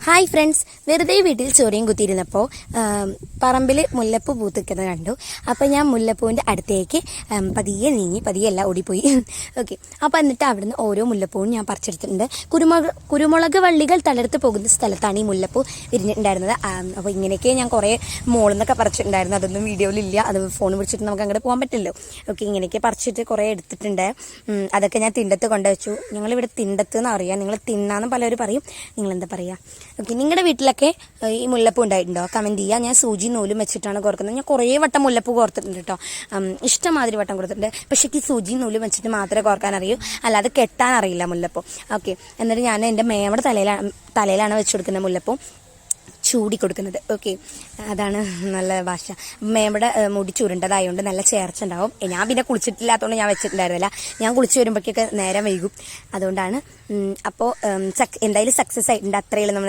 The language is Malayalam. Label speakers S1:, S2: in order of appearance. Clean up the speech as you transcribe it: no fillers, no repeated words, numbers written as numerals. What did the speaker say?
S1: ഹായ് ഫ്രണ്ട്സ്, വെറുതെ വീട്ടിൽ ചൊറിയും കുത്തിയിരുന്നപ്പോൾ പറമ്പിൽ മുല്ലപ്പൂ പൂത്തിക്കുന്നത് കണ്ടു. അപ്പോൾ ഞാൻ മുല്ലപ്പൂവിൻ്റെ അടുത്തേക്ക് പതിയെ എല്ലാം ഓടിപ്പോയി. ഓക്കെ, അപ്പോൾ എന്നിട്ട് അവിടുന്ന് ഓരോ മുല്ലപ്പൂവും ഞാൻ പറിച്ചെടുത്തിട്ടുണ്ട്. കുരുമുളക് വള്ളികൾ തളർത്ത് പോകുന്ന സ്ഥലത്താണ് ഈ മുല്ലപ്പൂ വിരിഞ്ഞിട്ടുണ്ടായിരുന്നത്. അപ്പോൾ ഇങ്ങനെയൊക്കെ ഞാൻ കുറേ മോളിൽ നിന്നൊക്കെ പറിച്ചിട്ടുണ്ടായിരുന്നു. അതൊന്നും വീഡിയോയിലില്ല, അത് ഫോൺ പിടിച്ചിട്ട് നമുക്ക് അങ്ങോട്ട് പോകാൻ പറ്റില്ലല്ലോ. ഓക്കെ, ഇങ്ങനെയൊക്കെ പറിച്ചിട്ട് കുറേ എടുത്തിട്ടുണ്ട്. അതൊക്കെ ഞാൻ തിണ്ടത്ത് കൊണ്ടുവച്ചു. ഞങ്ങളിവിടെ തിണ്ടത്ത് എന്ന് അറിയാം, നിങ്ങൾ തിന്നാന്ന് പലരും പറയും, നിങ്ങളെന്താ പറയുക? ഓക്കെ, നിങ്ങളുടെ വീട്ടിലൊക്കെ ഈ മുല്ലപ്പൂ ഉണ്ടായിട്ടുണ്ടോ? കമൻറ്റ് ചെയ്യുക. ഞാൻ സൂചി നൂലും വെച്ചിട്ടാണ് കോർക്കുന്നത്. ഞാൻ കുറേ വട്ടം മുല്ലപ്പൂ കോർത്തിട്ടുണ്ട് കേട്ടോ, ഇഷ്ടമാതിരി വട്ടം കൊടുത്തിട്ടുണ്ട്. പക്ഷേ ഈ സൂചി നൂലും വെച്ചിട്ട് മാത്രമേ കോർക്കാൻ അറിയൂ, അല്ലാതെ കെട്ടാൻ അറിയില്ല മുല്ലപ്പൂ. ഓക്കെ, എന്നിട്ട് ഞാൻ എൻ്റെ മേമയുടെ തലയിലാണ് വെച്ച് കൊടുക്കുന്നത് മുല്ലപ്പൂ, ചൂടി കൊടുക്കുന്നത്. ഓക്കെ, അതാണ് നല്ല ഭാഷ. മേമയുടെ മുടി ചുരുണ്ടതായതുകൊണ്ട് നല്ല ചേർച്ച ഉണ്ടാവും. ഞാൻ പിന്നെ കുളിച്ചിട്ടില്ലാത്തതുകൊണ്ട് ഞാൻ വെച്ചിട്ടുണ്ടായിരുന്നില്ല. ഞാൻ കുളിച്ച് വരുമ്പോഴേക്കൊക്കെ നേരം വൈകും, അതുകൊണ്ടാണ്. അപ്പോൾ എന്തായാലും സക്സസ് ആയിട്ടുണ്ട്. അത്രയുള്ള നമ്മൾ